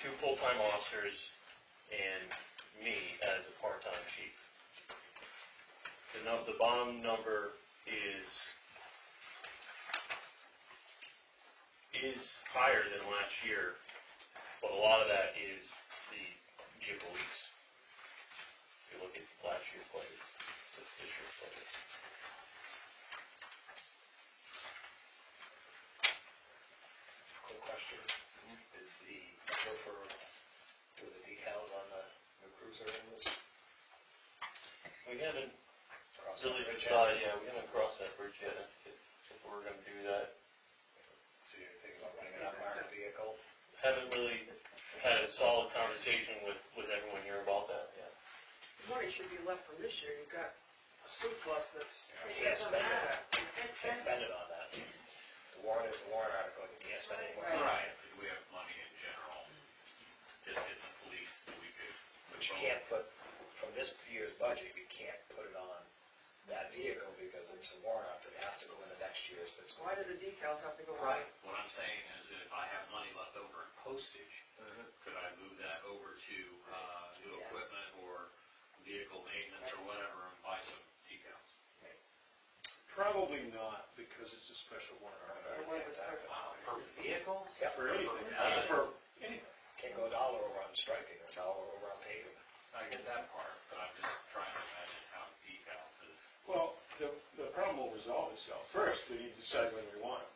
2 full-time officers and me as a part-time chief. The bottom number is higher than last year, but a lot of that is the vehicle lease. If you look at last year's budget, it's this year's budget. Quick question. Is the number for the decals on the new cruiser in this? We haven't really decided, we haven't crossed that bridge yet, if we're going to do that. So you're thinking about running an unmarked vehicle? Haven't really had a solid conversation with everyone here about that yet. Money should be left from this year. You've got a surplus that's. You can't spend it on that. You can't spend it on that. The warrant is the warrant article. You can't spend any more. Right. We have money in general. Just get the police that we could. But you can't put, from this year's budget, you can't put it on that vehicle because it's a warrant article. It has to go into next year's fiscal. Why do the decals have to go Right. on? What I'm saying is that if I have money left over in postage, could I move that over to new equipment or vehicle maintenance or whatever and buy some decals? Probably not, because it's a special warrant article. For vehicles? Yeah, For anything. For anything. can't go $1 over on striking or $1 over on paving. I get that part, but I'm just trying to imagine how decals is. Well, the problem will resolve itself. First, we need to decide whether we want them.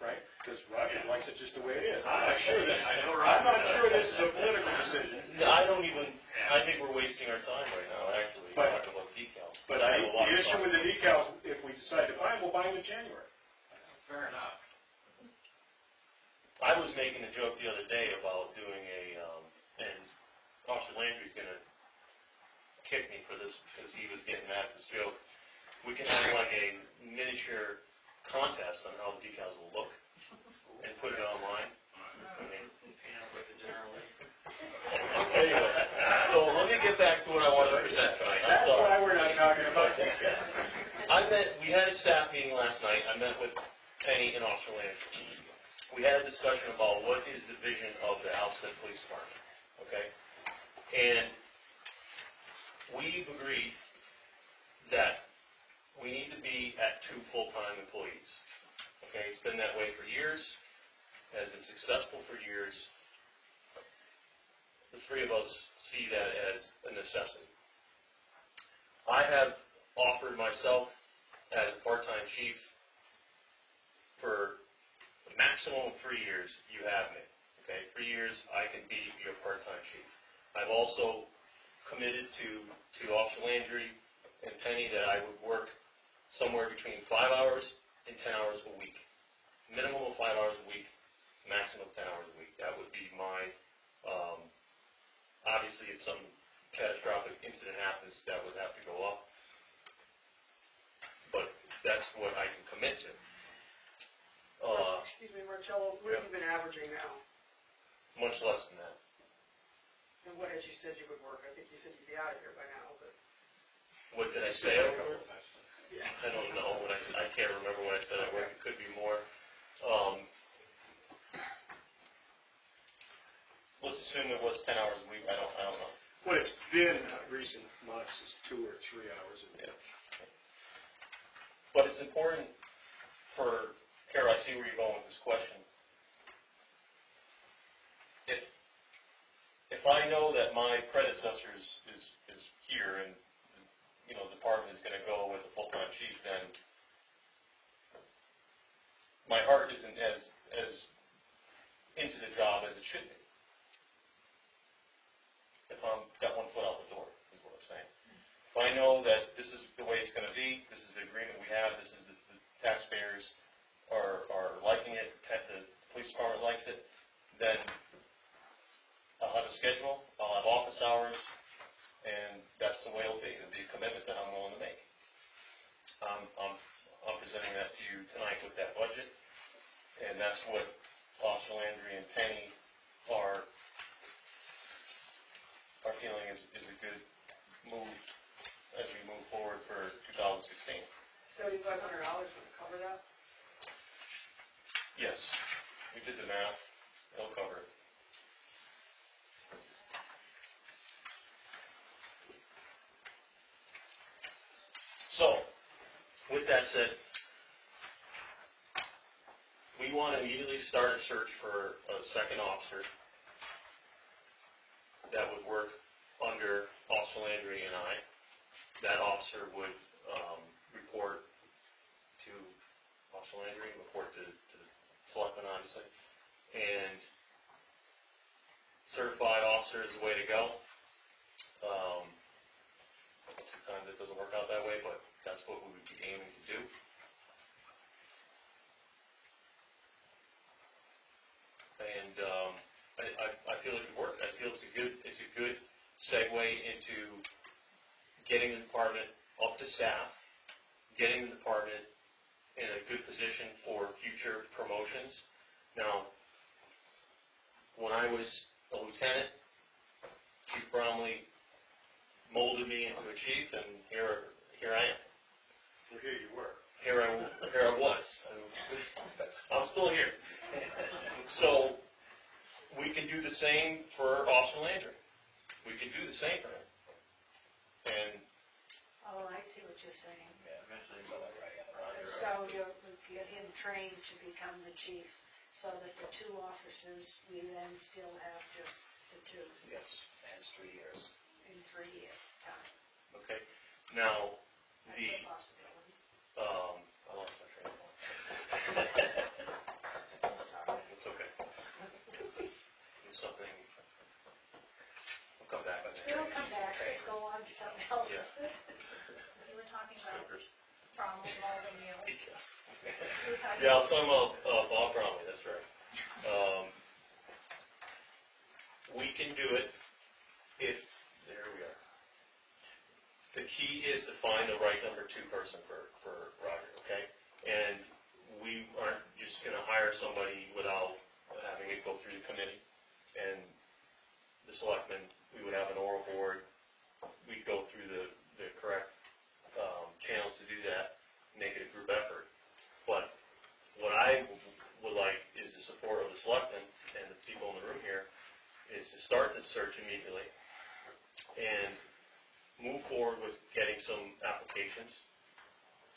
Right? Because Roger likes it just the way it is. I'm not sure this is a political decision. No, I think we're wasting our time right now, actually, talking about decals. But the issue with the decals, if we decide to buy them, we'll buy them in January. Fair enough. I was making a joke the other day about doing and Officer Landry's going to kick me for this because he was getting mad at this joke. We can have like a miniature contest on how the decals will look and put it online. Anyway, so let me get back to what I wanted to present tonight. That's why we're not talking about decals. We had a staff meeting last night. I met with Penny and Officer Landry. We had a discussion about what is the vision of the Alstead Police Department, okay? And we've agreed that we need to be at 2 full-time employees, okay? It's been that way for years, has been successful for years. The 3 of us see that as a necessity. I have offered myself as a part-time chief for the maximum of 3 years. You have me, okay? 3 years, I can be your part-time chief. I've also committed to Officer Landry and Penny that I would work somewhere between 5 hours and 10 hours a week. Minimum of 5 hours a week, maximum of 10 hours a week. That would be my, obviously if some catastrophic incident happens, that would have to go up. But that's what I can commit to. Excuse me, Marcello, what have you been averaging now? Much less than that. And what had you said you would work? I think you said you'd be out of here by now, but. What did I say? Yeah. I don't know. I can't remember what I said. I work. It could be more. Let's assume it was 10 hours a week. I don't know. What it's been recent months is 2 or 3 hours a day. Yeah. But it's important for Carol. I see where you're going with this question. If I know that my predecessor is here and the department is going to go with a full-time chief, then my heart isn't as into the job as it should be. If I'm got 1 foot out the door, is what I'm saying. If I know that this is the way it's going to be, this is the agreement we have, this is the taxpayers are liking it, the police department likes it, then I'll have a schedule, I'll have office hours, and that's the way it'll be. It'll be a commitment that I'm willing to make. I'm presenting that to you tonight with that budget, and that's what Officer Landry and Penny are feeling is a good move as we move forward for 2016. $7,500 would cover that? Yes, we did the math. It'll cover it. with that said, we want to immediately start a search for a second officer that would work under Officer Landry and I. That officer would report to Officer Landry, report to the selectmen, obviously, and certified officer is the way to go. Sometimes it doesn't work out that way, but that's what we would be aiming to do. And I feel it could work. I feel it's a good segue into getting the department up to staff, getting the department in a good position for future promotions. Now, when I was a lieutenant, Chief Bromley molded me into a chief, and here I am. Well, here you were. Here I was. I'm still here. So we can do the same for Officer Landry. We can do the same for him. And Oh, I see what you're saying. Yeah, eventually you'll let right on. So you'll get him trained to become the chief, so that the two officers, we then still have just the two Yes, and it's 3 years. in 3 years' time. okay, now That's the a possibility. I lost my train of thought. I'm sorry. It's okay. It's something. We'll come back. It'll come back, let's go on to something else. Yeah. You were talking about Scooters. Cromwell molding you. Yeah, I'll sum up Bob Bromley, that's right. We can do it if, there we are. The key is to find the right number 2 person for Roger, okay? And we aren't just gonna hire somebody without having it go through the committee. And the selectmen, we would have an oral board, we'd go through the correct channels to do that, make it a group effort. But what I would like is the support of the selectmen and the people in the room here, is to start the search immediately and move forward with getting some applications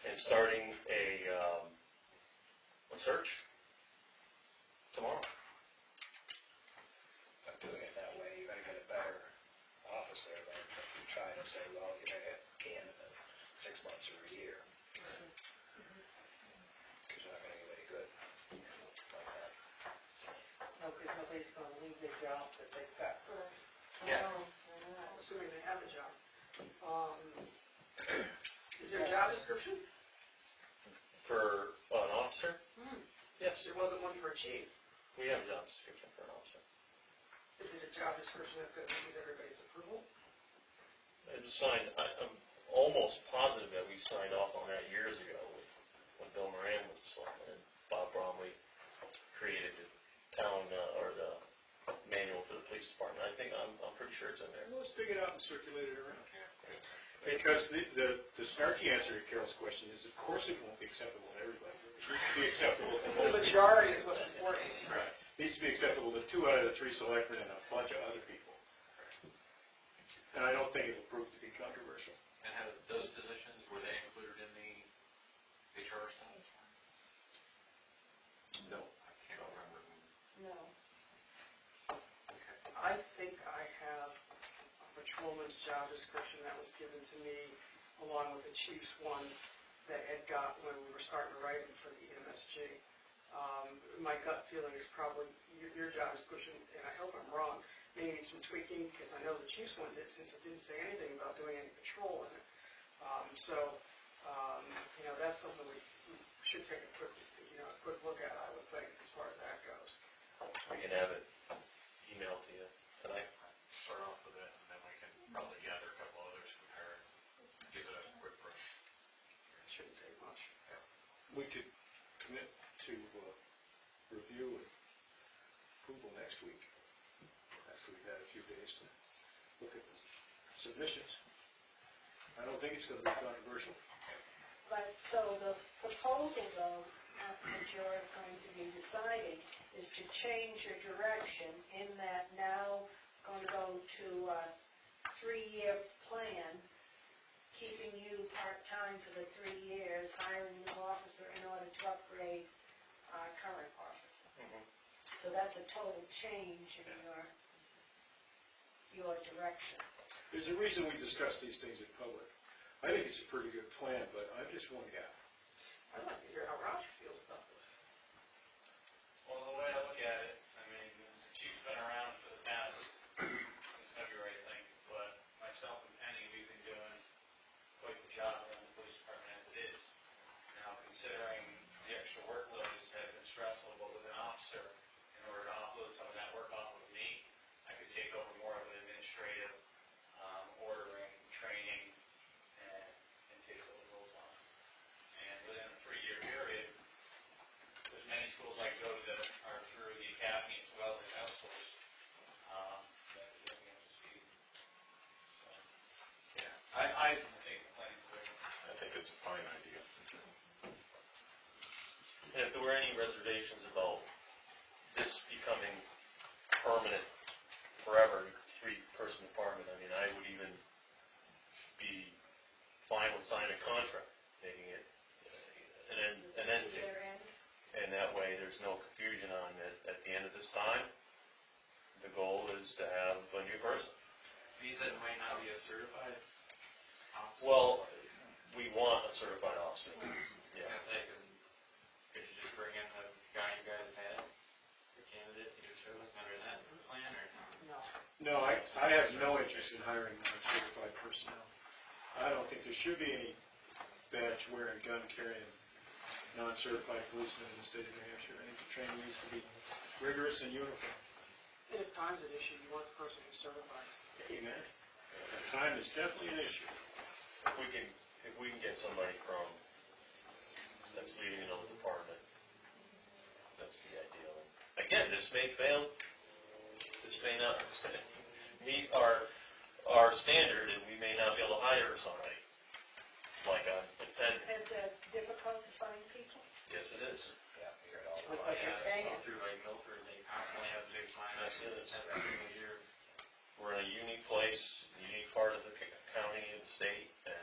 and starting a search tomorrow. By doing it that way, you're gonna get a better officer than if you try to say, well, you're gonna get a candidate in 6 months or a year. Because you're not gonna get any good like that. No, because nobody's gonna leave their job that they've got. Yeah. Assuming they have a job. Is there a job description? For an officer? Yes, There wasn't one for a chief. we have a job description for an officer. Is it a job description that's gonna need everybody's approval? It was signed, I'm almost positive that we signed off on that years ago when Bill Moran was the selectman and Bob Bromley created the town, or the manual for the police department. I think, I'm pretty sure it's in there. Well, let's dig it out and circulate it around. Because the snarky answer to Carol's question is, of course it won't be acceptable to everybody. It needs to be acceptable to The most. majority is what's important. Right. It needs to be acceptable to 2 out of the 3 selectmen and a bunch of other people. And I don't think it'll prove to be controversial. And have those positions, were they included in the HR stuff? No. I can't remember. No. Okay. I think I have a patrolman's job description that was given to me along with the chief's one that Ed got when we were starting to write it for the EMSG. My gut feeling is probably your job description, and I hope I'm wrong, may need some tweaking, because I know the chief's one did, since it didn't say anything about doing any patrol in it. That's something we should take a quick look at, I would think, as far as that goes. We can have it emailed to you tonight. Start off with it, and then we can probably gather a couple others, compare it, give it a quick brush. It shouldn't take much. We could commit to review and approval next week, after we've had a few days to look at the submissions. I don't think it's going to be controversial. But, so the proposal though, that you're going to be deciding is to change your direction in that now going to go to a 3-year plan keeping you part-time for the 3 years, hiring a new officer in order to upgrade our current officer. Mhm. So that's a total change in your direction. There's a reason we discuss these things in public. I think it's a pretty good plan, but I'm just one guy. I'd like to hear how Roger feels about this. Well, the way I look at it, I mean, the chief's been around for the past, since February, I think, but myself and Penny, we've been doing quite the job in the police department as it is. Now, considering the extra workload has been stressful, but with an officer, in order to offload some of that work off of me, I could take over more of an administrative, ordering, training, and take those roles on. And within a 3-year period, there's many schools I go to that are through the academy as well as outsourced, that could get me up to speed. So, yeah, I think the plan's great. I think it's a fine idea. And if there were any reservations about this becoming permanent, forever, 3-person department, I mean, I would even be fine with signing a contract, making it an end date. Their end? And that way, there's no confusion on it. At the end of this time, the goal is to have a new person. You said it might not be a certified officer? Well, we want a certified officer. I was Yeah. gonna say, 'cause could you just bring in the guy you guys had, the candidate you chose under that plan, or No. No, I have no interest in hiring non-certified personnel. I don't think there should be any badge-wearing, gun-carrying, non-certified policemen in the state of New Hampshire. I think the training needs to be rigorous and uniform. And if time's an issue, you want the person who's certified. Amen. Time is definitely an issue. If we can get somebody that's leading another department, that's the ideal. Again, this may fail, this may not meet our standard, and we may not be able to hire somebody like a attendant. Is it difficult to find people? Yes, it is. Yeah, you're at all. Like you're paying go it. through like Milford, they constantly have big sign-ups That's it. every single year. We're in a unique place, unique part of the county and state, and,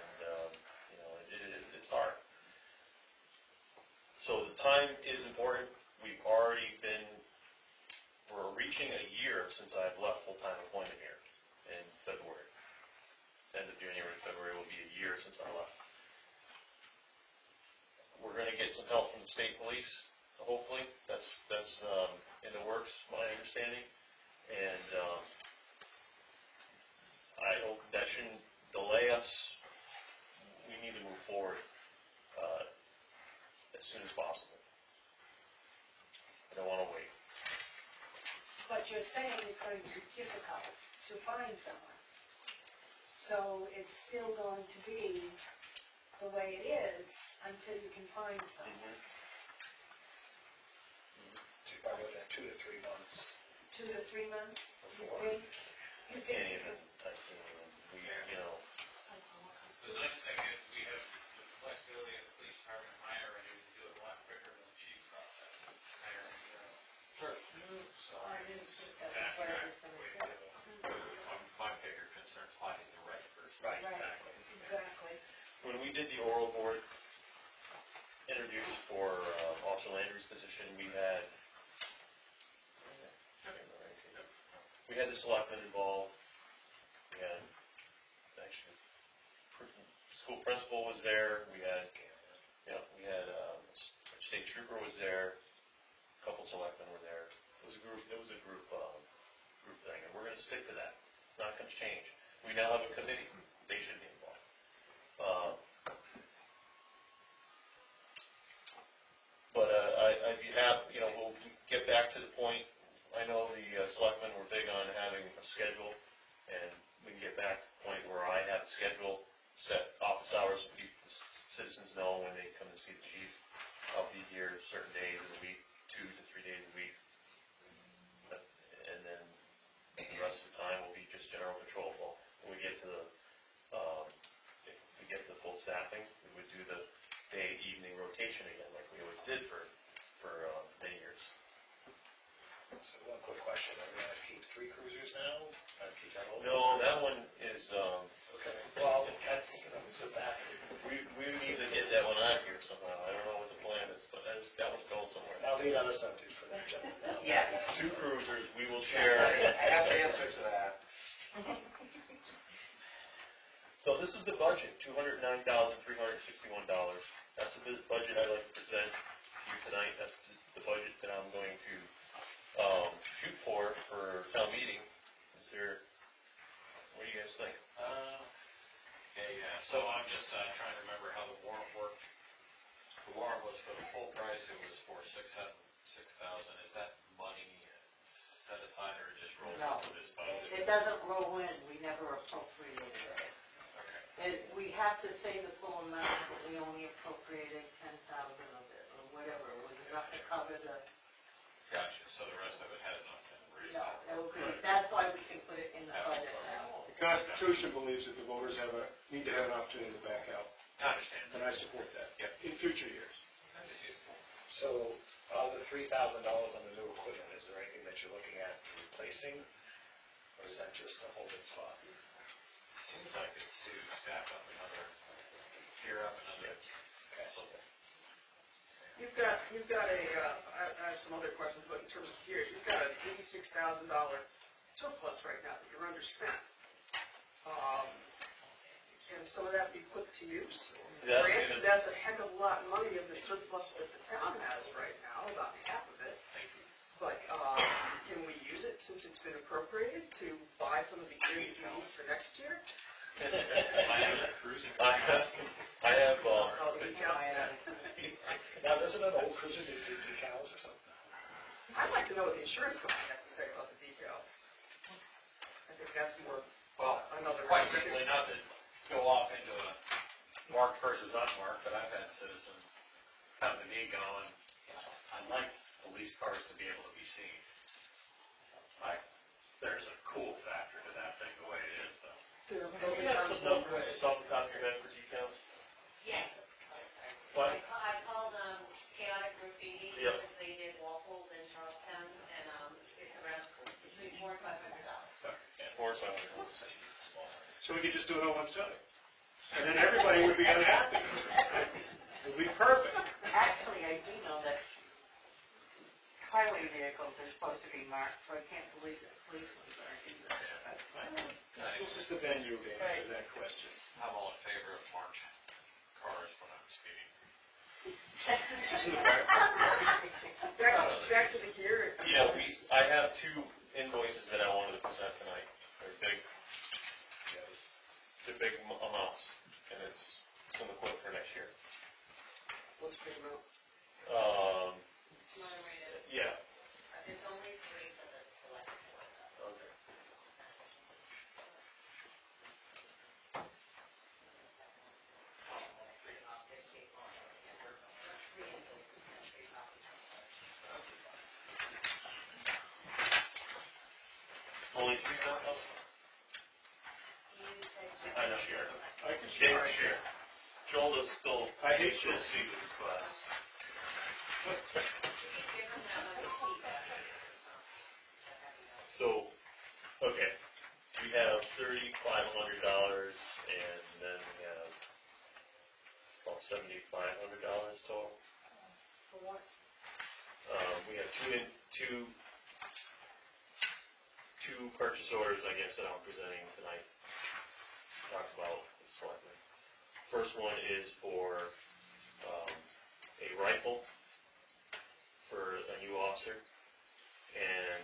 it's hard. So the time is important. We're reaching a year since I've left full-time employment here in February. End of January, February will be a year since I left. We're gonna get some help from the state police, hopefully. That's in the works, my understanding. And, I hope that shouldn't delay us. We need to move forward, as soon as possible. I don't wanna wait. But you're saying it's going to be difficult to find someone. So it's still going to be the way it is until you can find someone. Probably within 2 to 3 months. 2 to 3 months, you Before. think? You think Can't you even could? type in, The nice thing is, we have the flexibility of the police department hiring, and we can do it a lot quicker than the chief process, hiring, Sure. so. I didn't see that. Back, That's what I back, was gonna way say. to go. My bigger concern is finding the right person. Right, Right. exactly. Exactly. When we did the oral board interviews for Officer Landry's position, we had the selectmen involved. We had, actually, school principal was there. We had state trooper was there. A couple selectmen were there. It was a group thing, and we're gonna stick to that. It's not gonna change. We now have a committee. They should be involved. But I'd be happy, we'll get back to the point. I know the selectmen were big on having a schedule, and we can get back to the point where I have a schedule, set office hours, so citizens know when they come and see the chief. I'll be here certain days of the week, 2 to 3 days a week. And then the rest of the time will be just general patrol. Well, when we get to if we get to full staffing, we would do the day-evening rotation again, like we always did for many years. So one quick question, are we gonna keep 3 cruisers now? Keep that old? No, that one is, Okay, well, that's, I'm just asking. we need to get that one out of here somehow. I don't know what the plan is, but that one's going somewhere. Now the other subject for that gentleman. Yes. 2 cruisers, we will share. I have the answer to that. So this is the budget, $209,361. That's the budget I'd like to present to you tonight. That's the budget that I'm going to shoot for town meeting. Is there, what do you guys think? Yeah, so I'm just trying to remember how the warrant worked. The warrant was for the full price, it was for $6,000. Is that money set aside or it just rolls No. into this budget? It doesn't roll in, we never appropriated it. Okay. And we have to say the full amount, but we only appropriated 10,000 of it, or whatever, it was enough to cover the, Gotcha, so the rest of it has not been raised. no, that would be, that's why we can put it in the budget now. The Constitution believes that the voters need to have an opportunity to back out, I understand. and I support that. Yep. In future years. So, of the $3,000 on the new equipment, is there anything that you're looking at replacing? Or is that just a holding spot? Seems like it's to staff up another, gear up another. You've got a, I have some other questions, but in terms of here, you've got an $86,000 surplus right now that you're underspent. Can some of that be put to use? Granted, that's a heck of a lot of money of the surplus that the town has right now, about half of it. But can we use it since it's been appropriated to buy some of the gear that you need for next year? I have, Oh, the decals. Now, doesn't an old cruiser do decals or something? I'd like to know what the insurance company has to say about the decals. I think that's more Well, another. quite simply, not to go off into a marked versus unmarked, but I've had citizens come to me going, I'd like police cars to be able to be seen. Like, there's a cool factor to that thing, the way it is, though. do you have some numbers off the top of your head for decals? Yes, oh, sorry. What? I called Chaotic Graffiti, Yep. because they did waffles in Charlestown, and it's around between $400 and $500. 4 or 500. So we could just do it on one side. And then everybody would be unhappy. It would be perfect. Actually, I do know that highway vehicles are supposed to be marked, so I can't believe that police ones aren't either. That's fine. This is the venue to answer that question. I'm all in favor of marked cars when I'm speeding. This is the back. Back to the gear. Yeah, I have 2 invoices that I wanted to present tonight. They're big, they're big amounts, and it's some equipment for next year. What's the amount? You want to read it? Yeah. There's only 3 for the select board, though. Okay. Read them off, there's state law. 3 invoices and 3 copies of such. Only 3 now? You said. I know. I can Jake, share. share. Joel is still, I hate still this. see with his glasses. Give them that money, keep that. So, okay, we have $3,500, and then we have about $7,500 total. For what? We have two purchase orders, I guess, that I'm presenting tonight. Talk about the selectmen. First one is for a rifle for a new officer, and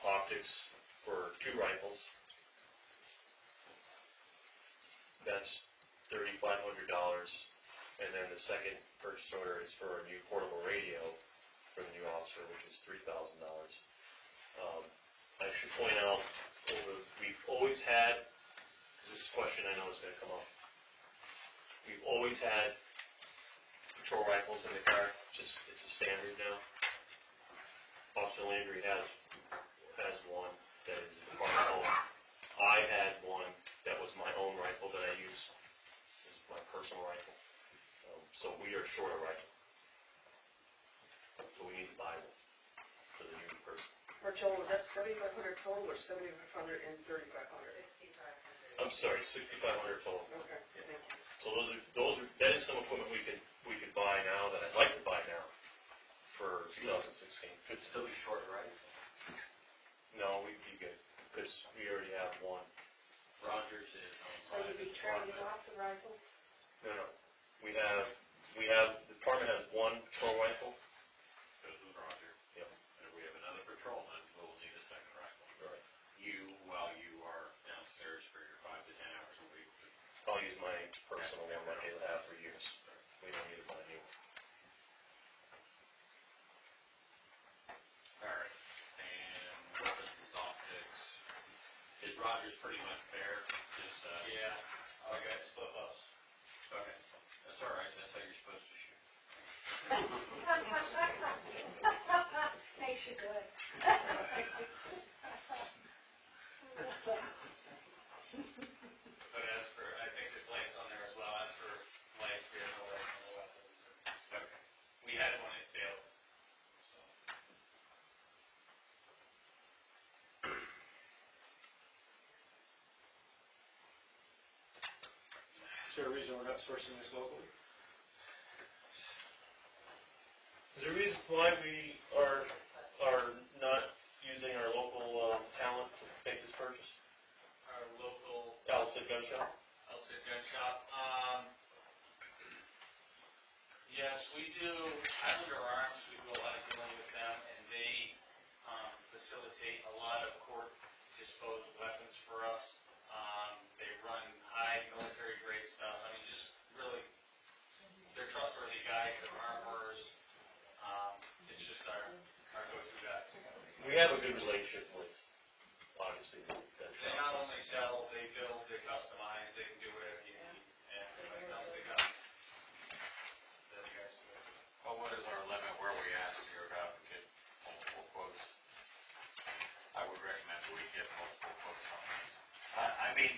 optics for 2 rifles. That's $3,500, and then the second purchase order is for a new portable radio for the new officer, which is $3,000. I should point out, we've always had, because this is a question I know is going to come up, we've always had patrol rifles in the car, it's a standard now. Officer Landry has one that is in the department home. I had one that was my own rifle that I use, it's my personal rifle. So we are short a rifle. So we need to buy one. So for the new person. Our total, is that 7,500 total or 7,500 and 3,500? 6,500. I'm sorry, 6,500 total. Okay, thank you. So that is some equipment we could buy now, that I'd like to buy now for 2016. Could still be short, right? No, we'd be good, because we already have one. Rogers is on So you'd be trading private. off the rifles? No, we have, the department has one patrol rifle. Goes with Roger. Yep. And if we have another patrolman, we'll need a second rifle. Right. While you are downstairs for your 5 to 10 hours a week. I'll use my personal one that they've had for years. We don't need to buy a new one. All right. And weapons, optics. Is Rogers pretty much bare? Just, Yeah, I got split ups. okay. That's all right. That's how you're supposed to shoot. Makes you good. But as for, I think there's lights on there as well, as for lights, we have no lights on the weapons. Okay. We had one, it failed. So, Is there a reason we're not sourcing this locally? Is there a reason why we are not using our local talent to make this purchase? our local Alstead Gun Shop? Alstead Gun Shop, yes, we do, Highlander Arms, we do a lot of dealing with them, and they, facilitate a lot of court disposed weapons for us. They run high military grade stuff, I mean, just really, they're trustworthy guys, they're armorers, it's just our go-to guys. We have a good relationship with, obviously, the gun They shop. not only sell, they build, they customize, they can do whatever you need, and when it comes to guns, they're the guys to go to. Well, what is our limit where we ask to go out and get multiple quotes? I would recommend we get multiple quotes on this. I mean,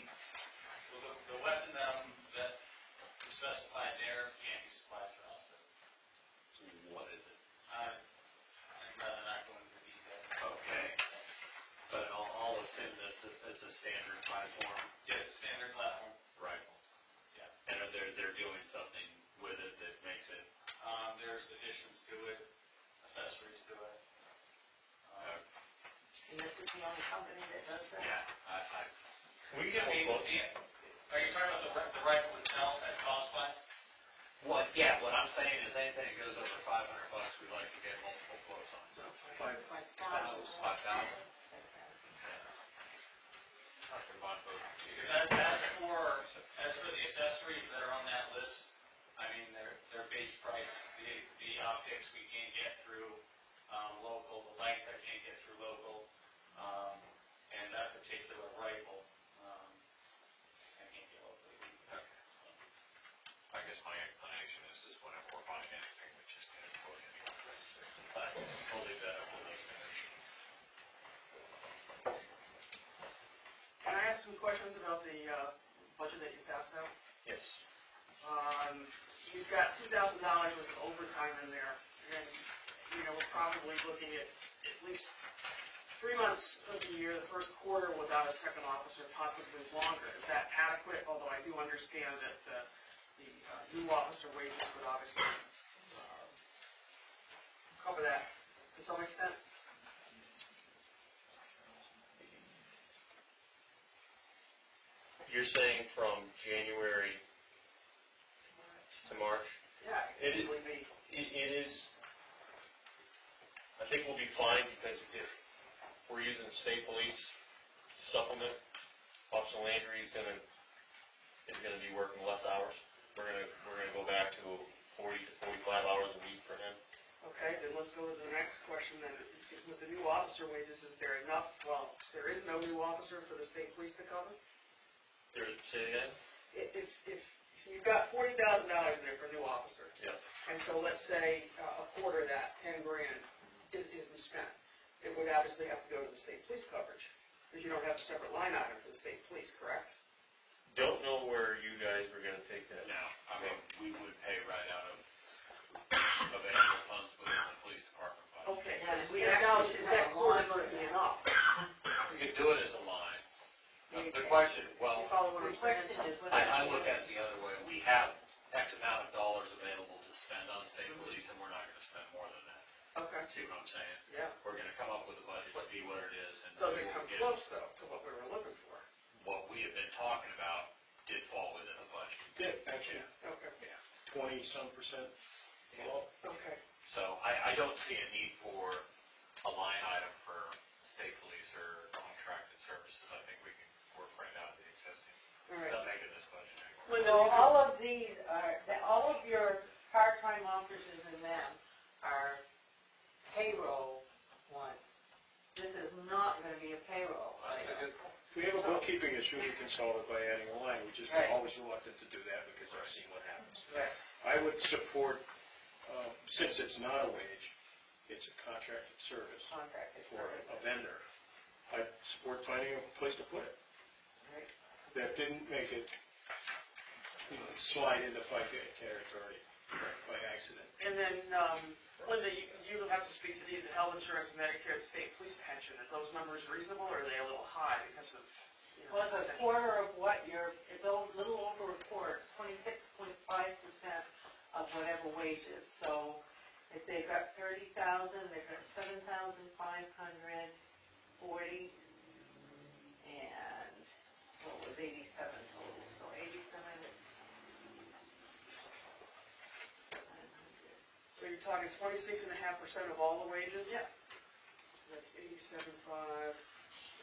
Well, the weapon, that is specified there can't be supplied for us. what is it? I'd rather not go into detail. Okay. But all it's in this, it's a standard platform Yeah, it's a standard platform. rifle. Yeah. And they're doing something with it that makes it, There's additions to it, accessories to it. And this is the only company that does that? yeah, We can I get mean, one quote. are you talking about the rifle itself as cost wise? what I'm saying is anything that goes over $500, we'd like to get multiple quotes on. So 5,000. 5,000. After bond vote. As for the accessories that are on that list, I mean, they're base price, the optics we can't get through, local, the lights I can't get through local, and that particular rifle, I can't get locally. I guess my inclination is whenever we're buying anything, we just get a quote anyway. But we'll leave that up to those guys. Can I ask some questions about the budget that you passed out? Yes. You've got $2,000 worth of overtime in there, and, we're probably looking at least 3 months of the year, the first quarter without a second officer, possibly longer. Is that adequate? Although I do understand that the new officer wages would obviously cover that to some extent. You're saying from January to March? Yeah, It is- easily be. It is, I think we'll be fine, because if we're using the state police to supplement, Officer Landry is gonna be working less hours. We're gonna go back to 40 to 45 hours a week for him. Okay, then let's go to the next question then. With the new officer wages, is there enough, well, there is no new officer for the state police to cover? Say it again? So you've got $40,000 in there for a new officer. Yeah. And so let's say a quarter of that, 10 grand, isn't spent. It would obviously have to go to the state police coverage, because you don't have a separate line item for the state police, correct? Don't know where you guys were gonna take that. No, I mean, we would pay right out of available funds within the police department Okay, Yeah, is we $10,000, actually is that have a quarter line gonna be for that. enough? We could do it as a line. The question, well, You follow what The I'm saying? question is, what I look at it the other way. We have X amount of dollars available to spend on state police, and we're not gonna spend more than that. Okay, See what I'm saying? yeah. We're gonna come up with a budget to be what it is, and Does we it will come get close though to what we were looking for? what we have been talking about did fall within the budget. Did, actually, Okay, 20-some% below. okay. So I don't see a need for a line item for state police or contracted services. I think we can work right out of the existing, All right. without making this budget anymore. Linda, So these are- all of these are, all of your part-time officers and them are payroll ones. This is not gonna be a payroll. That's a good point. If we have a bookkeeping issue, we can solve it by adding a line. We just are Right. always reluctant to do that because I've seen what happens. Right. I would support, since it's not a wage, it's a contracted service Contracted for services. a vendor, I'd support finding a place to put it. Right. That didn't make it, slide into FICA territory by accident. And then, Linda, you have to speak to these, the health insurance, Medicare, the state police pension. Are those numbers reasonable or are they a little high because of, you know? Well, it's a quarter of what it's a little over a quarter, 26.5% of whatever wages. So if they've got 30,000, they've got 7,540, and what was 87 total? So 87. So you're talking 26.5% of all the wages? Yeah. So that's 87.5,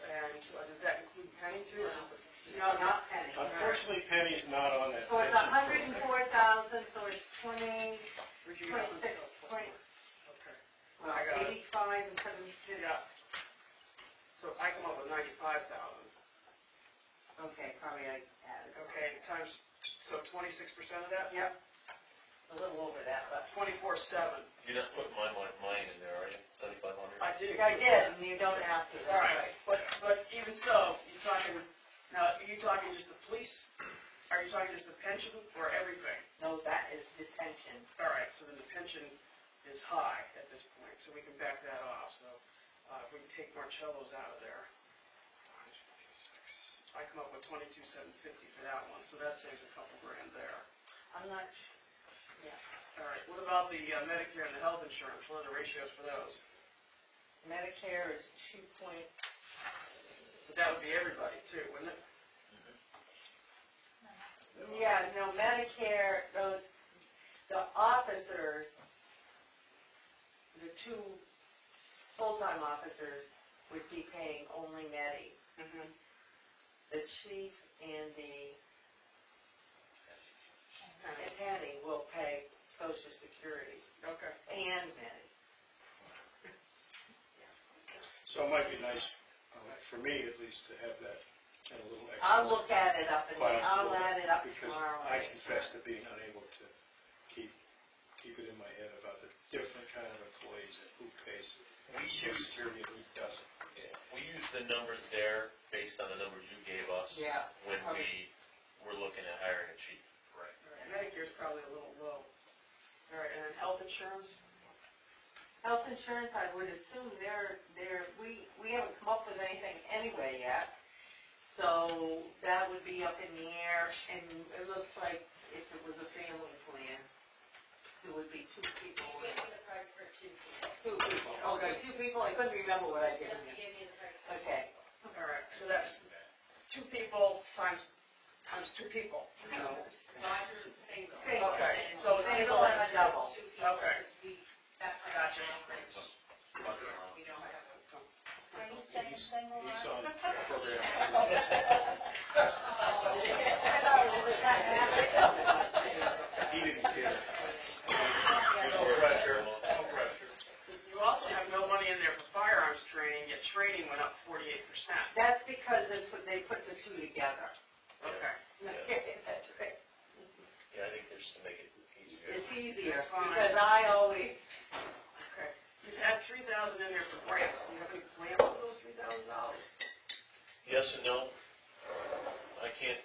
and does that include Penny too, or just the? No, not penny. Unfortunately, Penny's not on that So it's pension program. 104,000, so it's 20, Would you have 26, 20, Okay, well, I got it. 85 and 72. yeah. So I come up with 95,000, Okay, probably I added. okay, times, so 26% of that? Yep. A little over that, but 24/7. You're not putting mine in there, are you? 7,500? I did. I did, and you don't have to. All right, but even so, you're talking, now, are you talking just the police? Are you talking just the pension or everything? No, that is detention. All right, so then the pension is high at this point, so we can back that off. So if we can take Marcello's out of there, I come up with 22,750 for that one, so that saves a couple grand there. I'm not, yeah. All right, what about the Medicare and the health insurance? What are the ratios for those? Medicare is 2 point, But that would be everybody too, wouldn't it? yeah, no, Medicare, the officers, the 2 full-time officers would be paying only Medi. Mm-hmm. The chief and the Penny will pay Social Security Okay. and Medi. So it might be nice, for me at least, to have that and a little extra. I'll look at it up and class I'll for it, add it up because tomorrow. I confess to being unable to keep it in my head about the different kind of employees and who pays We Social use, Security and who doesn't. we use the numbers there based on the numbers you gave us Yeah. when we were looking at hiring a chief. Right. Medicare's probably a little low. All right, and then health insurance? Health insurance, I would assume we haven't come up with anything anyway yet. So that would be up in the air, and it looks like if it was a family plan, it would be 2 people. You gave me the price for 2 people. 2 people, okay, 2 people, I couldn't remember what I did. You gave me the price for 2 Okay, All right, so that's 2 people times 2 people. Roger's single. Single. Okay, And so a single single and a double. 2 people, Okay. that's like Gotcha. an average. We don't have to. Are you staying single, He's Mark? on program. He didn't care. No pressure, no pressure. You also have no money in there for firearms training, yet training went up 48%. that's because they put the 2 together. Okay. That's right. Yeah, I think just to make it easier. It's easier, That's fine. because I always, Okay. You've had 3,000 in there for grants. Do you have any plan for those $3,000? Yes and no. I can't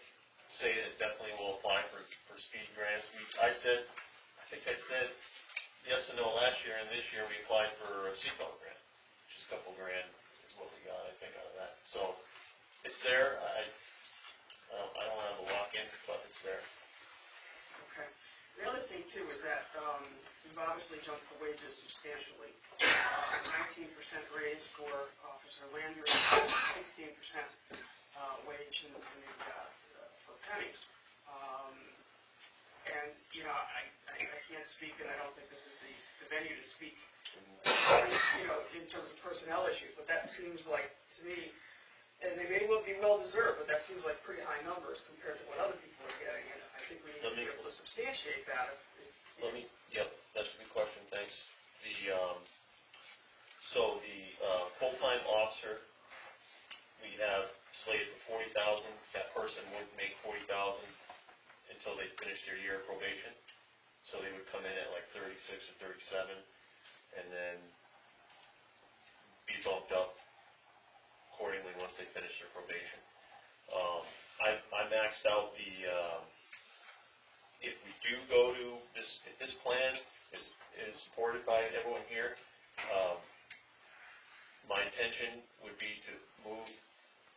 say that it definitely will apply for speed grants. I think I said yes and no last year, and this year we applied for a seatbelt grant, which is a couple grand is what we got, I think, out of that. So, it's there, I don't have a lock-in, but it's there. Okay. The other thing too is that, we've obviously jumped the wages substantially. 19% raise for Officer Landry, 16% wage for Penny. And, you know, I can't speak, and I don't think this is the venue to speak, you know, in terms of personnel issues, but that seems like, to me, and they may well be well-deserved, but that seems like pretty high numbers compared to what other people are getting, and I think we need to be able to substantiate that. Yep, that's a good question, thanks. So the full-time officer, we have slated for 40,000. That person would make 40,000 until they finish their year of probation. So they would come in at like 36 or 37, and then be bumped up accordingly once they finish their probation. I maxed out the, if we do go to this, if this plan is supported by everyone here, my intention would be to move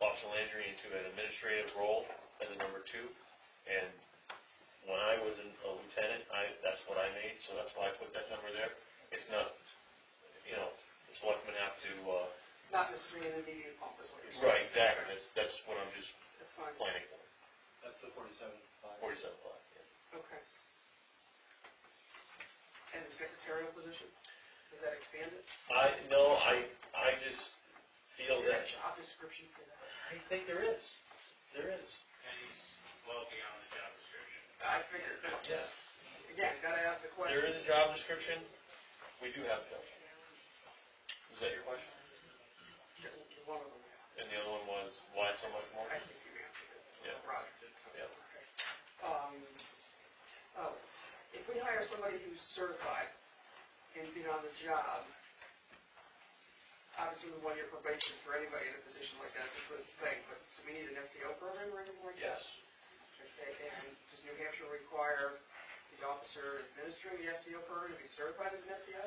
Officer Landry into an administrative role as a number 2. And when I was a lieutenant, that's what I made, so that's why I put that number there. It's not, you know, the selectmen have to, Not necessarily an immediate bump is what you're saying. right, exactly, that's what I'm just That's fine. planning for. That's the 47.5. 47.5, yeah. Okay. And the secretarial position, is that expanded? No, I just feel Is there a that, job description for that? I think there is. There is. Penny's well beyond the job description. I figured, but Yeah. again, gotta ask the question. There is a job description. We do have a job. Was that your question? One of them, yeah. And the other one was, why so much more? I think you answered it. Yeah. Roger did, so, Yeah. okay. If we hire somebody who's certified and been on the job, obviously the 1-year probation for anybody in a position like that is a good thing, but do we need an FTO program or anything like that? Yes. Okay, and does New Hampshire require the officer administering the FTO program to be certified as an FTO?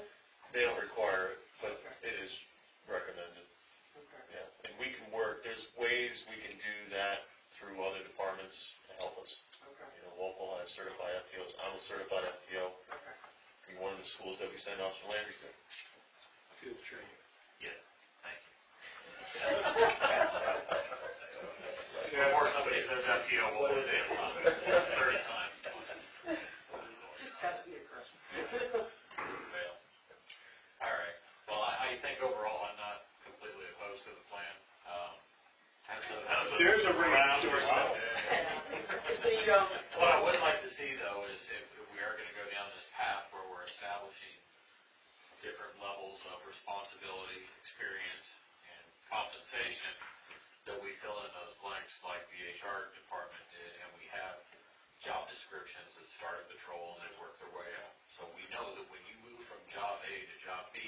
They don't require it, but it is recommended. Okay. Yeah. And we can work, there's ways we can do that through other departments to help us. Okay. You know, local has certified FTOs. I'm a certified FTO. Okay. Be one of the schools that we send Officer Landry to. Field training. Yeah, thank you. Before somebody says FTO, what was it? 30 times. Just testing you, Chris. Well, all right. Well, I think overall, I'm not completely opposed to the plan. There's a round or so. Is the, What I would like to see, though, is if we are going to go down this path where we're establishing different levels of responsibility, experience, and compensation, that we fill in those blanks like the HR department did, and we have job descriptions that start at patrol and they work their way up. So we know that when you move from job A to job B,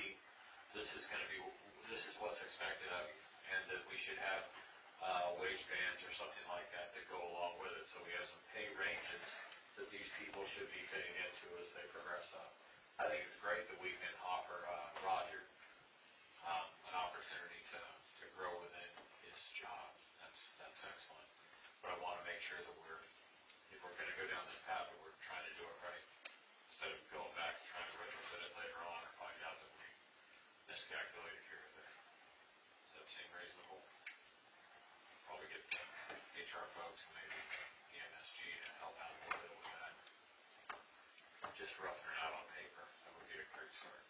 this is what's expected of you, and that we should have wage bands or something like that that go along with it. So we have some pay ranges that these people should be fitting into as they progress up. I think it's great that we can offer Roger an opportunity to grow within his job. That's excellent. But I want to make sure that if we're going to go down this path, that we're trying to do it right, instead of going back and trying to retrofit it later on or find out that we miscalculated here or there. Does that seem reasonable? Probably get the HR folks and maybe the MSG to help out a little bit with that. Just roughing it out on paper, that would be a great start.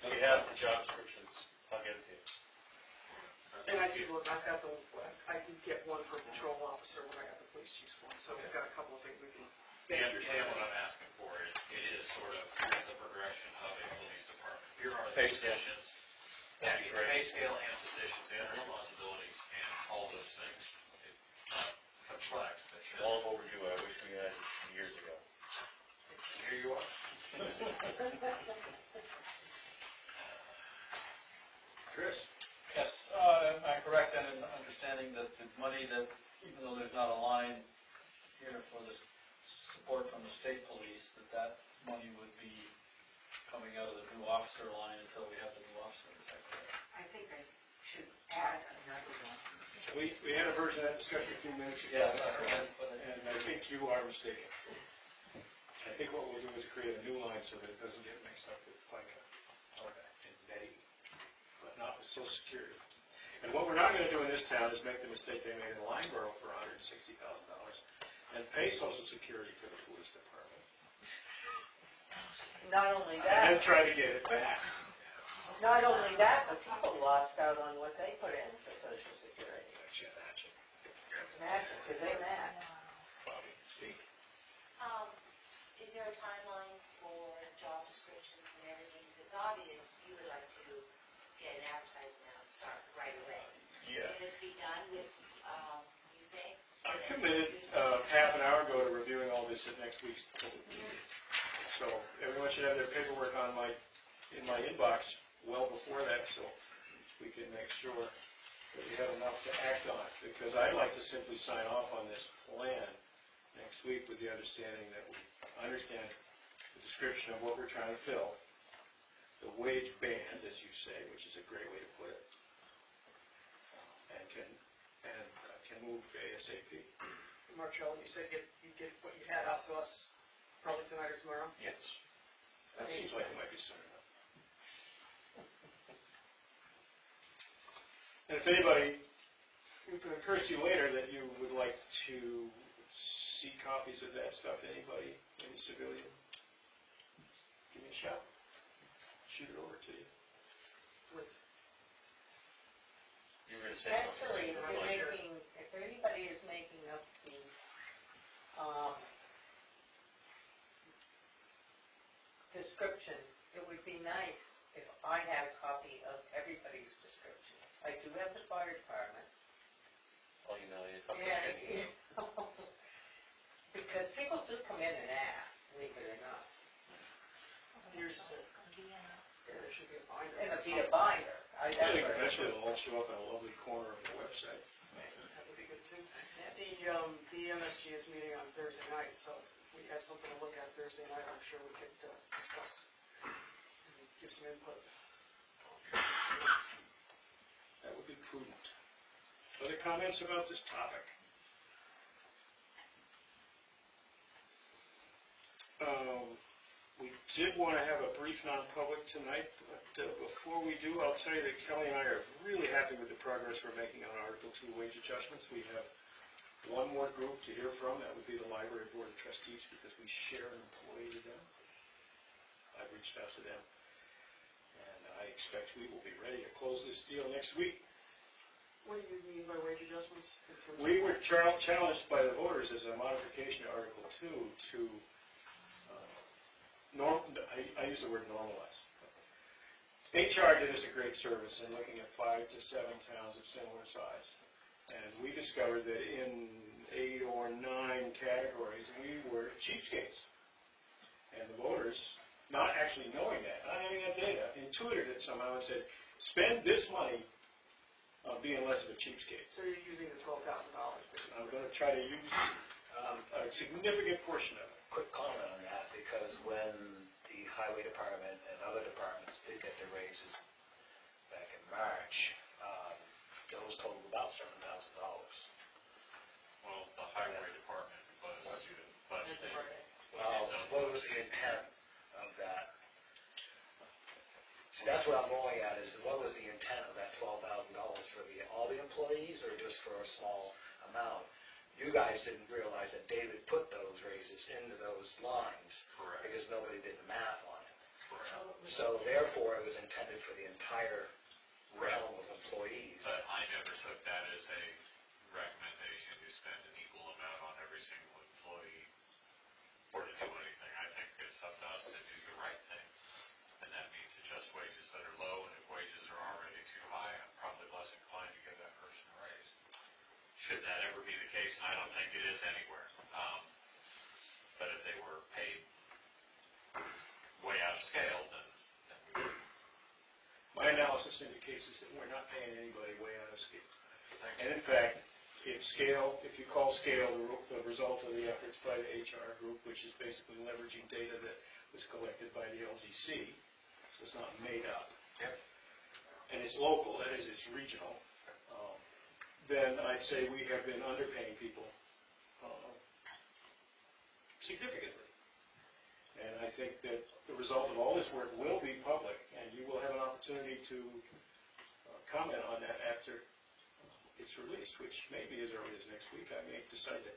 We have the job descriptions. I'll get it to you. and I did look, I did get one for patrol officer when I got the police chief's one, so we've got a couple of things we can. They understand what I'm asking for. It is sort of the progression of a police department. Here are the Pay scale. positions. Yeah, it's pay scale and positions and responsibilities and all those things. It's not complex, but it's just, Long overdue. I wish we had it years ago. here you are. Chris? Yes, am I correct then in understanding that the money that, even though there's not a line here for the state police, that money would be coming out of the new officer line until we have the new officer, is that correct? I think I should add another one. We had a version of that discussion a few minutes ago, and I think you are mistaken. I think what we'll do is create a new line so that it doesn't get mixed up with FICA and Betty, but not with Social Security. And what we're not going to do in this town is make the mistake they made in Lineborough for $160,000 and pay Social Security for the police department. Not only And then that, try to get it back. not only that, but people lost out on what they put in for Social Security. Imagine, because they match. Bobby, speak. Is there a timeline for job descriptions and everything? 'Cause it's obvious you would like to get an advertisement out, start right away. Yeah. Can this be done with, you think? I committed half an hour ago to reviewing all this at next week's public meeting. So everyone should have their paperwork in my inbox well before that, so we can make sure that we have enough to act on. Because I'd like to simply sign off on this plan next week with the understanding that we understand the description of what we're trying to fill, the wage band, as you say, which is a great way to put it, and can move ASAP. Marcello, you said you'd get what you had out to us probably tonight or tomorrow? Yes. That seems like it might be soon enough. And if anybody, if it occurs to you later that you would like to see copies of that stuff, anybody, any civilian, give me a shout. Shoot it over to you. Please. You were going to say something. Actually, I'd like to- if anybody is making up these, descriptions, it would be nice if I had a copy of everybody's descriptions. I do have the fire department. I'll email you a copy. And, because people do come in and ask, believe it or not. Here's, there should be a binder. And it'll be a binder. I think eventually it'll all show up in a lovely corner of the website. That would be good too. The MSG is meeting on Thursday night, so if we have something to look at Thursday night, I'm sure we could discuss and give some input. That would be prudent. Other comments about this topic? We did want to have a brief non-public tonight, but before we do, I'll tell you that Kelly and I are really happy with the progress we're making on Article 2 wage adjustments. We have one more group to hear from, that would be the Library Board of Trustees, because we share an employee with them. I've reached out to them, and I expect we will be ready to close this deal next week. What do you mean by wage adjustments? We were challenged by the voters as a modification to Article 2 to, I use the word normalize. HR did us a great service in looking at 5 to 7 towns of similar size. And we discovered that in 8 or 9 categories, we were cheapskates. And the voters, not actually knowing that, not having that data, intuited it somehow and said, spend this money on being less of a cheapskate. So you're using the $12,000 I'm going to try to use a significant portion of it. Quick comment on that, because when the highway department and other departments did get their raises back in March, those totaled about $7,000. Well, the highway department was budgeted. What was the intent of that? See, that's what I'm going at, is what was the intent of that $12,000 for all the employees, or just for a small amount? You guys didn't realize that David put those raises into those lines. Correct. Because nobody did the math on it. Correct. So therefore, it was intended for the entire realm of employees. But I never took that as a recommendation to spend an equal amount on every single employee or to do anything. I think it's up to us to do the right thing. And that means adjust wages that are low, and if wages are already too high, I'm probably less inclined to give that person a raise. Should that ever be the case, and I don't think it is anywhere. But if they were paid way out of scale, then we would. My analysis indicates is that we're not paying anybody way out of scale. And in fact, If scale, if you call scale the result of the efforts by the HR group, which is basically leveraging data that was collected by the LGC, so it's not made up. Yep. And it's local, that is, it's regional. Then I'd say we have been underpaying people significantly. And I think that the result of all this work will be public, and you will have an opportunity to comment on that after it's released, which may be as early as next week. I may decide to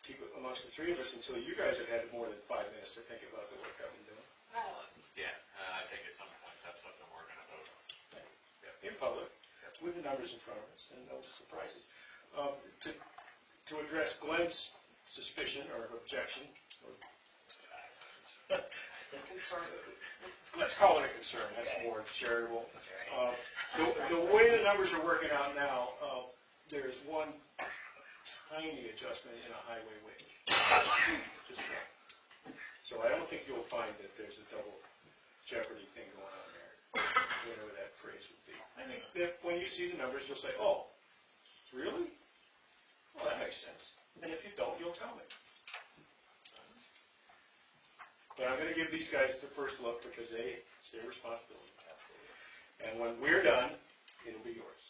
keep it amongst the three of us until you guys have had more than 5 minutes to think about the work I've been doing. Yeah, I think at some point that's something we're going to vote on. In public, with the numbers in front of us, and no surprises. To address Glenn's suspicion or objection, or let's call it a concern, that's more charitable. The way the numbers are working out now, there is one tiny adjustment in a highway wage. Just one. So I don't think you'll find that there's a double jeopardy thing going on there, whatever that phrase would be. I think that when you see the numbers, you'll say, oh, really? Well, that makes sense. And if you don't, you'll tell me. But I'm going to give these guys the first look because it's their responsibility. Absolutely. And when we're done, it'll be yours.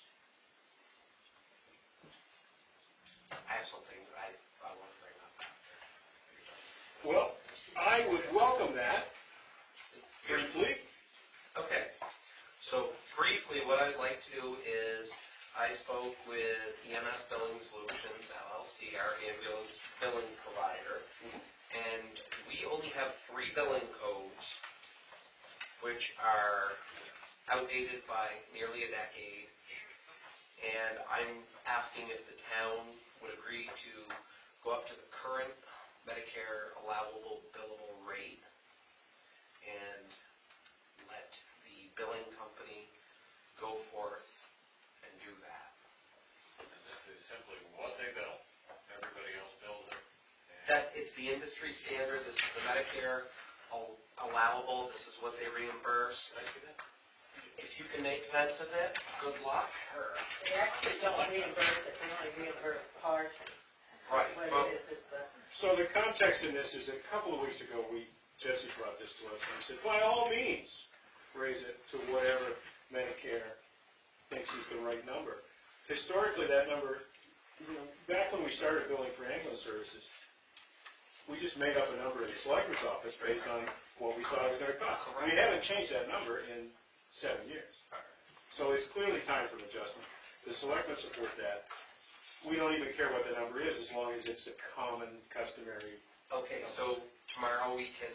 I have something that I want to bring up. Well, I would welcome that briefly. Okay, so briefly, what I'd like to do is, I spoke with EMS Billing Solutions, LLC, our ambulance billing provider, and we only have 3 billing codes, which are outdated by nearly a decade, and I'm asking if the town would agree to go up to the current Medicare allowable billable rate and let the billing company go forth and do that. And this is simply what they bill. Everybody else bills it. That it's the industry standard, this is the Medicare allowable, this is what they reimburse. Did I see that? If you can make sense of it, good luck. They actually don't reimburse it, they only reimburse partially. Right. What Well, it is the, So the context in this is a couple of weeks ago, Jesse brought this to us and he said, by all means, raise it to whatever Medicare thinks is the right number. Historically, that number, back when we started billing for ambulance services, we just made up a number in the selectman's office based on what we thought it was going to cost. We haven't changed that number in 7 years. So it's clearly time for an adjustment. The selectmen support that. We don't even care what the number is as long as it's a common, customary. okay, so tomorrow we can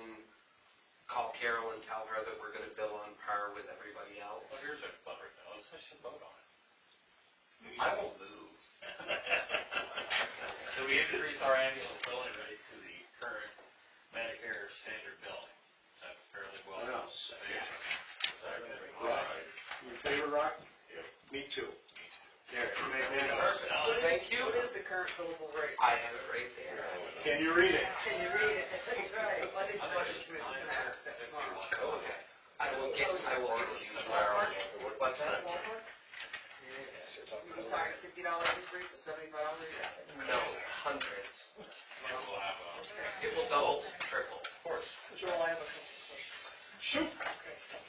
call Carol and tell her that we're going to bill on par with everybody else. Well, here's a clever thing. Let's just vote on it. I will move. Do we increase our annual billing rate to the current Medicare standard billing? Is that fairly well? What else? You in favor, Rock? Yep. Me too. Me too. There, unanimous. Thank you. What is the current billable rate? I have it right there. Can you read it? can you read it? That's right. I think the budget committee's going to ask that tomorrow. Okay. I will get you tomorrow. What's that? Yes, it's up. You talking $50 increase to $75? No, hundreds. And we'll have a, It will double, triple. of course. Joel, I have a couple of questions. Shoot.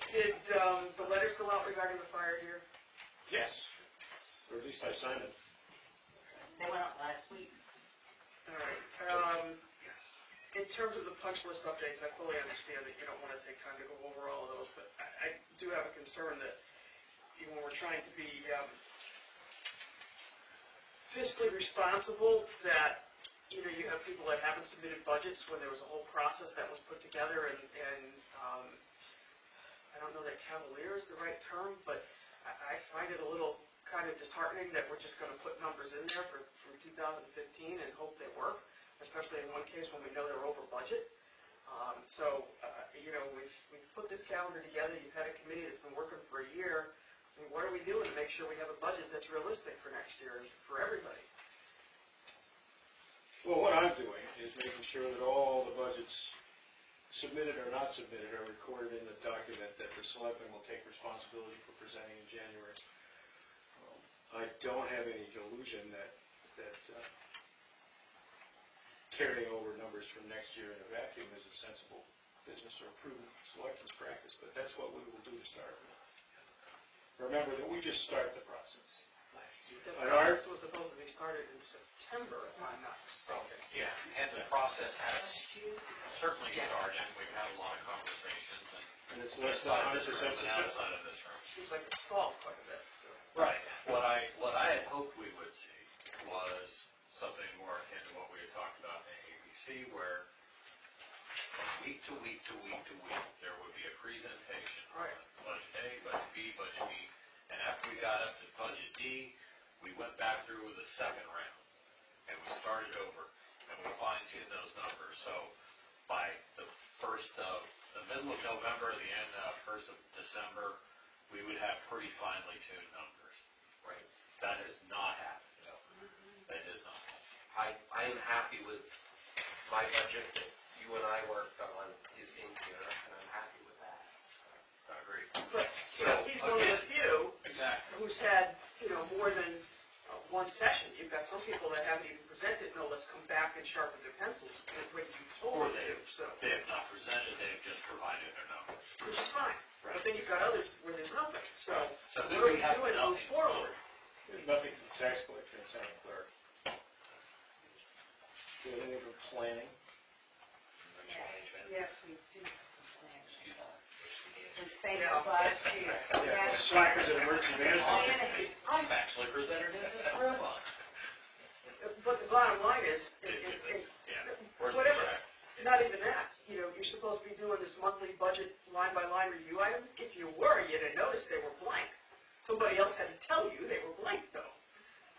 Did the letters go out regarding the fire here? Yes. Or at least I signed it. They went out last week. All right. In terms of the punch list updates, I fully understand that you don't want to take time to go over all of those, but I do have a concern that when we're trying to be fiscally responsible, that you have people that haven't submitted budgets when there was a whole process that was put together, and I don't know that cavalier is the right term, but I find it a little kind of disheartening that we're just going to put numbers in there from 2015 and hope they work, especially in one case when we know they're over budget. We've put this calendar together. You've had a committee that's been working for a year. I mean, what are we doing to make sure we have a budget that's realistic for next year for everybody? Well, what I'm doing is making sure that all the budgets, submitted or not submitted, are recorded in the document that the selectmen will take responsibility for presenting in January. I don't have any delusion that carrying over numbers from next year in a vacuum is a sensible business or prudent selections practice, but that's what we will do to start with. Remember that we just started the process. The process was supposed to be started in September, if I'm not mistaken. Yeah, and the process has certainly started. We've had a lot of conversations And it's less than inside of 100% this room and successful. outside of this room. Seems like it's stalled quite a bit, so. Right. What I had hoped we would see was something more akin to what we had talked about in ABC, where from week to week to week to week, there would be a presentation on Right. budget A, budget B, budget B. And after we got up to budget D, we went back through with a second round. And we started over. And we fine-tuned those numbers. So by the middle of November, the end, 1st of December, we would have pretty finely tuned numbers. Right. That has not happened. That is not happened. I am happy with my budget that you and I worked on is in here, and I'm happy with that. I agree. But, you know, he's one of the few Exactly. who's had, more than one session. You've got some people that haven't even presented, no, let's come back and sharpen their pencils when you told them to, so, They have not presented, they have just provided their numbers. which is fine. But then you've got others where there's nothing, so So what who are do we we have doing to move nothing forward? There's nothing from tax collector and town clerk. Do you have anything from planning? Yes, we do. Excuse me. The same as last year. Yeah, slackers at emergency management. I've actually presented in this room. But the bottom line is, Yeah. Where's the whatever, check? not even that, you're supposed to be doing this monthly budget line-by-line review item. If you were, you'd have noticed they were blank. Somebody else had to tell you they were blank, though.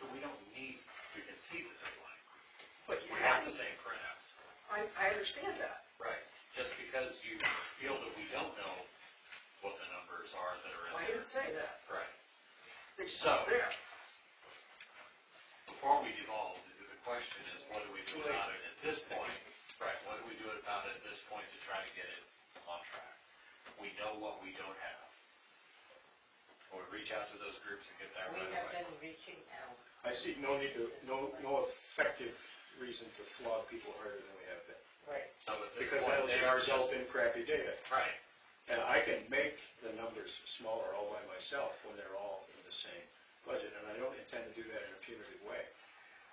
But we don't need, we can see that they're blank. But you We have haven't, the same printouts. I understand that. Right. Just because you feel that we don't know what the numbers are that are in I there. didn't say that. Right. They just So- aren't there. Before we devolve, the question is, what do we do about it at this point? Right, what do we do about it at this point to try to get it on track? We know what we don't have. We'll reach out to those groups and get that We right have away. been reaching out. I see no need to, no effective reason to flog people harder than we have been. Right. So at this Because point, that'll they just are result just, in crappy data. right, And I can make the numbers smaller all by myself when they're all in the same budget, and I don't intend to do that in a punitive way.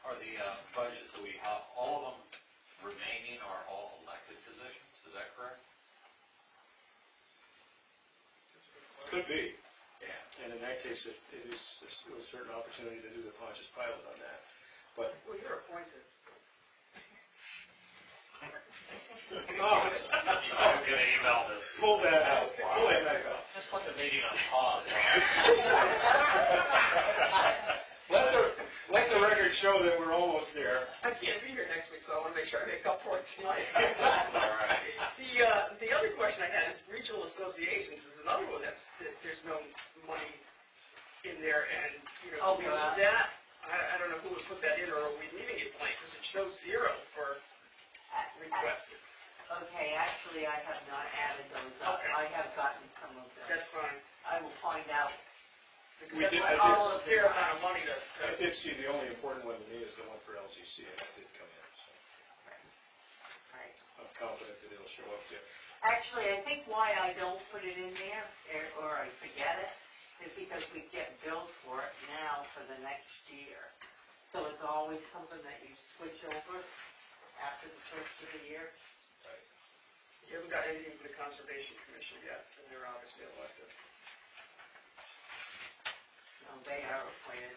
are the budgets that we have, all of them remaining are all elected positions, is that correct? Could be, Yeah. and in that case, it is a certain opportunity to do the Pontius Pilate on that. But, Well, you're appointed. oh, I'm gonna email this. pull that out, pull that back out. Just put the meeting on pause. Let the record show that we're almost there. I can't be here next week, so I want to make sure I make up for it tonight. All right. The other question I had is regional associations is another one that there's no money in there, and, Oh, we God. need that. I don't know who would put that in, or are we leaving it blank, because it shows 0 for requested. Okay, actually, I have not added those up. Okay. I have gotten some of them. That's fine, I will find out. because We that's did- like I did- all a fair amount of money to, I did see the only important one to me is the one for LGC, and that did come in, so Right. I'm confident that it'll show up there. Actually, I think why I don't put it in there, or I forget it, is because we get billed for it now for the next year. So it's always something that you switch over after the first of the year. you haven't got anything from the Conservation Commission yet, and they're obviously elected. No, they are appointed.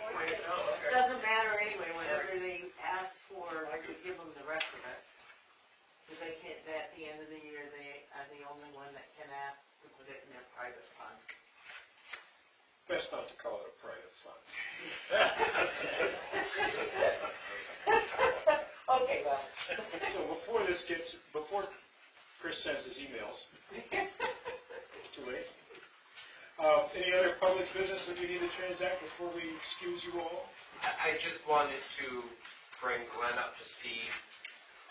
Appointed, oh, okay. Doesn't matter anyway, whatever they ask for, I could give them the rest of it. Because they can't, at the end of the year, they are the only one that can ask to put it in their private fund. Best not to call it a private fund. Okay, well. So before Chris sends his emails, too late. Any other public business that we need to transact before we excuse you all? I just wanted to bring Glenn up to speed.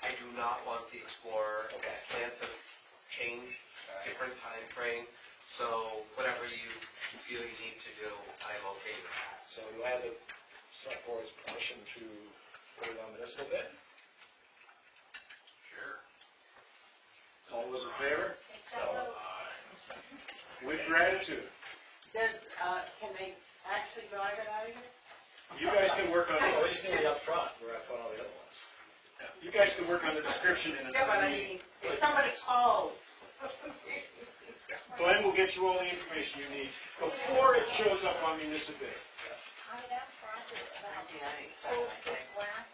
I do not want the Explorer. Plans have changed, different time frame. So whatever you feel you need to do, I'm okay with that. So do I have the select board's permission to put it on municipal bid? Sure. All those in favor? Except for With gratitude. Does, can they actually drive it out of here? You guys can work on Oh, we it. just need it up front, where I put all the other ones. You guys can work on the description in Yeah, but another I meeting. mean, if somebody calls. Glenn will get you all the information you need before it shows up on municipal bid. I mean, that's probably about Yeah, I think so, I full think. glass